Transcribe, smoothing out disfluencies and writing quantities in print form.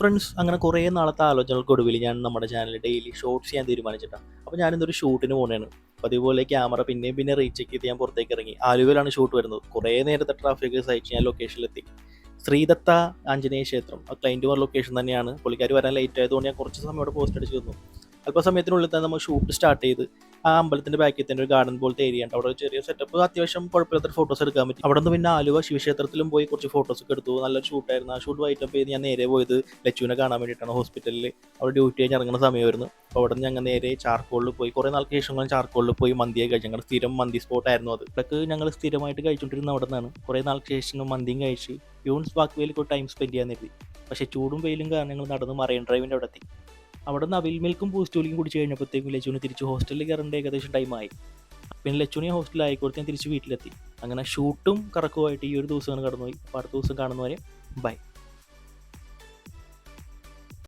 Friends അങ്ങനെ കുറേ നാളത്തെ ആലോചനകൾക്കൊടുവിൽ ഞാൻ നമ്മുടെ ചാനലിൽ ഡെയിലി ഷോർട്സ് ചെയ്യാൻ തീരുമാനിച്ചിട്ടാണ്. അപ്പോൾ ഞാനിന്നൊരു ഷൂട്ടിന് പോകണതാണ്. അപ്പോൾ അതുപോലെ ക്യാമറ പിന്നെ റീചെക്ക് ചെയ്ത് ഞാൻ പുറത്തേക്ക് ഇറങ്ങി. ആലുവയിലാണ് ഷൂട്ട് വരുന്നത്. കുറേ നേരത്തെ ട്രാഫിക് സഹിച്ച് ഞാൻ ലൊക്കേഷനിലെത്തി. ശ്രീദത്ത ആഞ്ജനേയ ക്ഷേത്രം, ആ ക്ലൈൻറ്റ് പറഞ്ഞ ലൊക്കേഷൻ തന്നെയാണ്. പുള്ളിക്കാർ വരാൻ ലേറ്റ് ആയതുകൊണ്ട് ഞാൻ കുറച്ച് സമയം അവിടെ പോസ്റ്റ് അടിച്ച് തന്നു. അല്പസമയത്തിനുള്ളിൽ തന്നെ നമ്മൾ ഷൂട്ട് സ്റ്റാർട്ട് ചെയ്ത് ആ അമ്പലത്തിൻ്റെ ബാക്കിൽ തന്നെ ഒരു ഗാർഡൻ പോലത്തെ ഏരിയ ഉണ്ട്. അവിടെ ഒരു ചെറിയ സെറ്റപ്പ്, അത്യാവശ്യം കുഴപ്പമില്ലാത്ത ഫോട്ടോസ് എടുക്കാൻ പറ്റും. അവിടെ നിന്ന് പിന്നെ ആലുവ ശിവക്ഷേത്രത്തിലും പോയി കുറച്ച് ഫോട്ടോസൊക്കെ എടുത്തു. നല്ലൊരു ഷൂട്ടായിരുന്നു. ആ ഷൂട്ട് വൈറ്റപ്പ് ചെയ്ത് ഞാൻ നേരെ പോയത് ലച്ചുവിനെ കാണാൻ വേണ്ടിയിട്ടാണ്. ഹോസ്പിറ്റലിൽ അവിടെ ഡ്യൂട്ടി കഴിഞ്ഞ് ഇറങ്ങുന്ന സമയമായിരുന്നു. അപ്പോൾ അവിടെ നിന്ന് ഞങ്ങൾ നേരെ ചാർക്കോളിൽ പോയി. കുറേ നാൾക്ക് ശേഷം ഞാൻ ചാർക്കോളിൽ പോയി മന്തിയൊക്കെ കഴിച്ചു. ഞങ്ങളുടെ സ്ഥിരം മന്തി സ്പോട്ടായിരുന്നു അത്. ഇതൊക്കെ ഞങ്ങൾ സ്ഥിരമായിട്ട് കഴിച്ചുകൊണ്ടിരുന്ന അവിടെ നിന്നാണ്. കുറേ നാൾക്ക് ശേഷം മന്തിയും കഴിച്ച് യൂൺസ് വാക്ക്വേയിൽ ഒരു ടൈം സ്പെൻഡ് ചെയ്യാൻ നിർത്തി. പക്ഷേ ചൂടും വെയിലും കാരണം ഞങ്ങൾ നടന്ന് മറൈൻ ഡ്രൈവിൻ്റെ അവിടെ എത്തി. അവിടെ നിന്ന് അവിൽ മിൽക്കും ബൂസ്റ്റോലിയും കുടിച്ച് കഴിഞ്ഞപ്പോഴത്തേക്കും ലച്ചുവിന് തിരിച്ച് ഹോസ്റ്റലിൽ കയറേണ്ട ഏകദേശം ടൈമായി. പിന്നെ ലച്ചുവിനെ ഹോസ്റ്റലിൽ ആയിക്കോട്ടെ ഞാൻ തിരിച്ച് വീട്ടിലെത്തി. അങ്ങനെ ഷൂട്ടും കറക്കുമായിട്ട് ഈ ഒരു ദിവസമാണ് കടന്നുപോയി. അപ്പോൾ അടുത്ത ദിവസം കാണുന്നവരെ ബൈ.